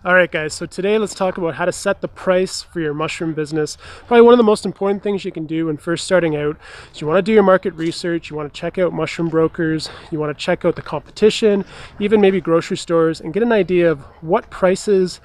All right, guys, so today let's talk about how to set the price for your mushroom business. Probably one of the most important things you can do when first starting out is you want to do your market research, you want to check out mushroom brokers, you want to check out the competition, even maybe grocery stores, and get an idea of what prices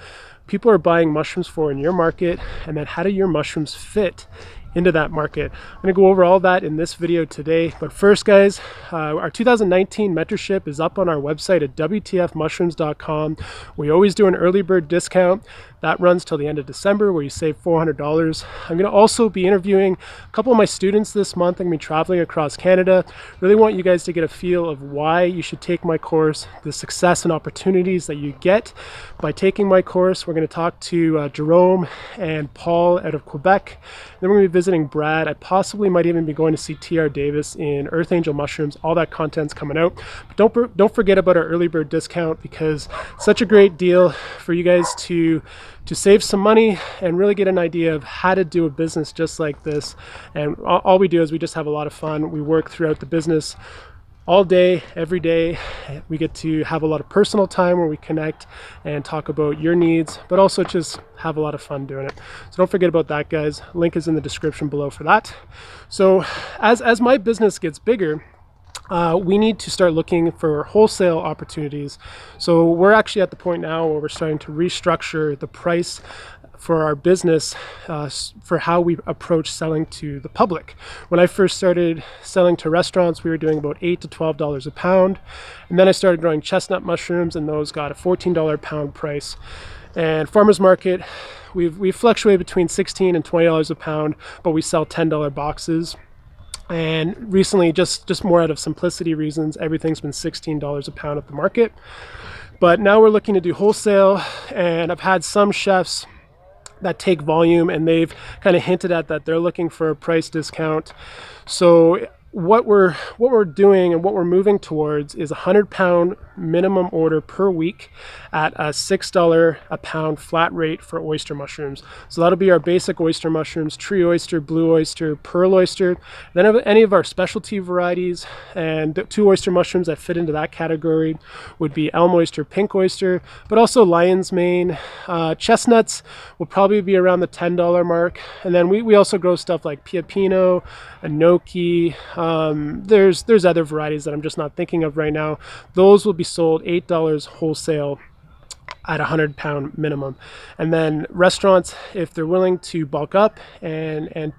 people are buying mushrooms for in your market, and then how do your mushrooms fit into that market. I'm going to go over all that in this video today. But first, guys, our 2019 mentorship is up on our website at wtfmushrooms.com. We always do an early bird discount that runs till the end of December, where you save $400. I'm going to also be interviewing a couple of my students this month. I'm going to be traveling across Canada. Really want you guys to get a feel of why you should take my course, the success and opportunities that you get by taking my course. We're going to talk to Jerome and Paul out of Quebec. Then we're going to be visiting Brad. I possibly might even be going to see TR Davis in Earth Angel Mushrooms. All that content's coming out. But don't forget about our early bird discount, because it's such a great deal for you guys to save some money and really get an idea of how to do a business just like this. And all we do is we just have a lot of fun. We work throughout the business all day, every day. We get to have a lot of personal time where we connect and talk about your needs, but also just have a lot of fun doing it. So don't forget about that, guys. Link is in the description below for that. So as my business gets bigger, we need to start looking for wholesale opportunities. So we're actually at the point now where we're starting to restructure the price for our business for how we approach selling to the public. When I first started selling to restaurants, we were doing about $8 to $12 a pound. And then I started growing chestnut mushrooms, and those got a $14 a pound price. And farmers market, we've fluctuated between $16 and $20 a pound, but we sell $10 boxes. And recently, just more out of simplicity reasons, everything's been $16 a pound at the market. But now we're looking to do wholesale, and I've had some chefs that take volume, and they've kind of hinted at that they're looking for a price discount. So what we're doing and what we're moving towards is a 100-pound minimum order per week at a $6 a pound flat rate for oyster mushrooms. So that'll be our basic oyster mushrooms: tree oyster, blue oyster, pearl oyster. Then any of our specialty varieties, and the two oyster mushrooms that fit into that category would be elm oyster, pink oyster, but also lion's mane. Chestnuts will probably be around the $10 mark. And then we also grow stuff like piapino, enoki. There's other varieties that I'm just not thinking of right now. Those will be sold $8 wholesale at a 100-pound minimum. And then restaurants, if they're willing to bulk up and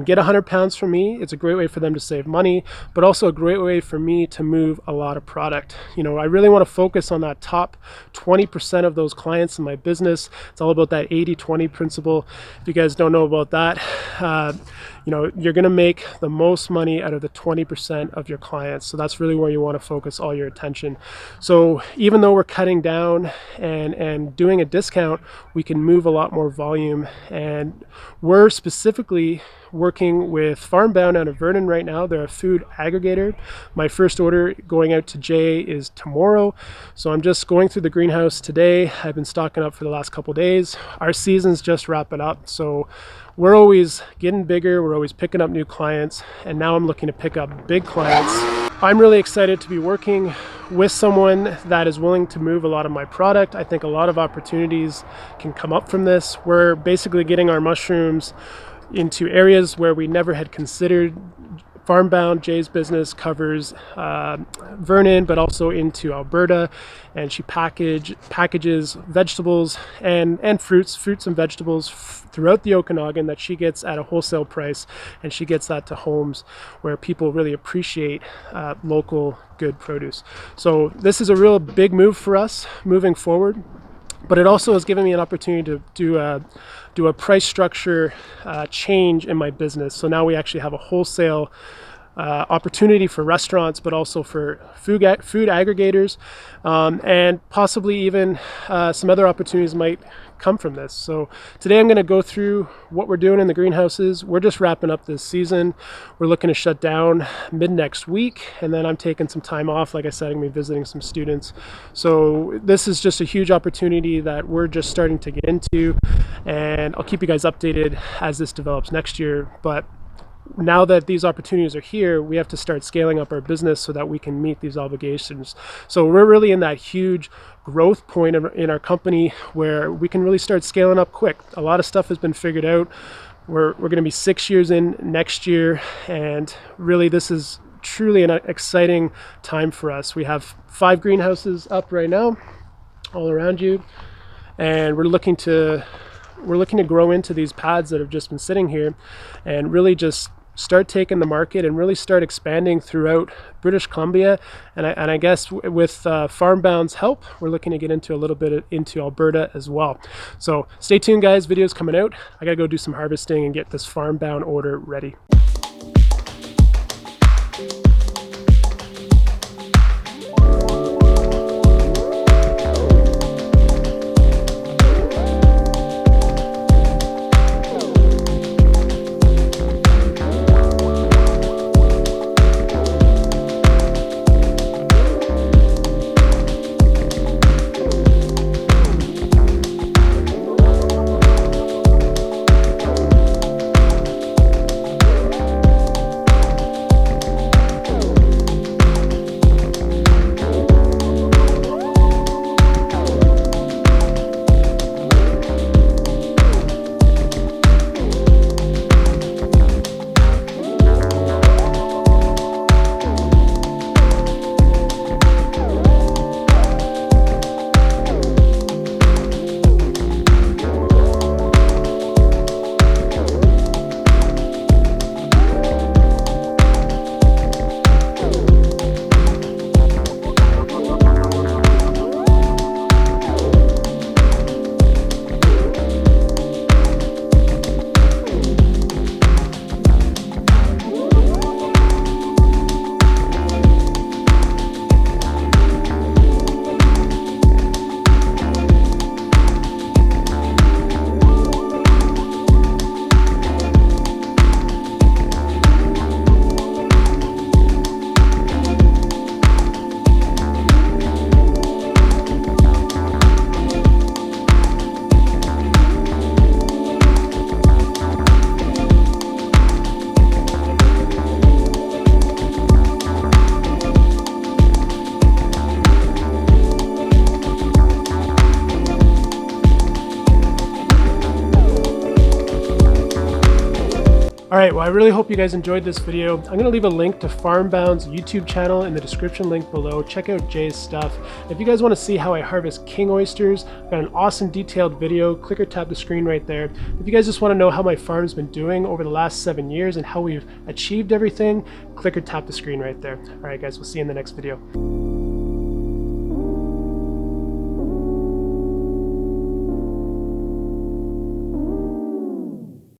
get 100 pounds from me, it's a great way for them to save money, but also a great way for me to move a lot of product. You know, I really want to focus on that top 20% of those clients in my business. It's all about that 80-20 principle. If you guys don't know about that, you're going to make the most money out of the 20% of your clients. So that's really where you want to focus all your attention. So even though we're cutting down and doing a discount, we can move a lot more volume. And we're specifically working with Farmbound out of Vernon right now. They're a food aggregator. My first order going out to Jay is tomorrow. So I'm just going through the greenhouse today. I've been stocking up for the last couple days. Our season's just wrapping up. So we're always getting bigger. We're always picking up new clients. And now I'm looking to pick up big clients. I'm really excited to be working with someone that is willing to move a lot of my product. I think a lot of opportunities can come up from this. We're basically getting our mushrooms into areas where we never had considered. Farmbound, Jay's business, covers Vernon, but also into Alberta, and she packages vegetables and fruits and vegetables throughout the Okanagan that she gets at a wholesale price, and she gets that to homes where people really appreciate local good produce. So this is a real big move for us moving forward. But it also has given me an opportunity to do a price structure change in my business. So now we actually have a wholesale opportunity for restaurants, but also for food aggregators, and possibly even some other opportunities might come from this. So today I'm going to go through what we're doing in the greenhouses. We're just wrapping up this season. We're looking to shut down mid next week, and then I'm taking some time off. Like I said, I'm going to be visiting some students. So this is just a huge opportunity that we're just starting to get into, and I'll keep you guys updated as this develops next year. But now that these opportunities are here, we have to start scaling up our business so that we can meet these obligations. So we're really in that huge growth point in our company where we can really start scaling up quick. A lot of stuff has been figured out. We're going to be 6 years in next year, and really this is truly an exciting time for us. We have 5 greenhouses up right now all around you, and we're looking to grow into these pads that have just been sitting here and really just start taking the market and really start expanding throughout British Columbia. And I guess with FarmBound's help, we're looking to get into a little bit into Alberta as well. So stay tuned, guys. Videos coming out. I gotta go do some harvesting and get this FarmBound order ready. All right, well, I really hope you guys enjoyed this video. I'm gonna leave a link to FarmBound's YouTube channel in the description link below. Check out Jay's stuff. If you guys wanna see how I harvest king oysters, I've got an awesome detailed video. Click or tap the screen right there. If you guys just wanna know how my farm's been doing over the last 7 years and how we've achieved everything, click or tap the screen right there. All right, guys, we'll see you in the next video.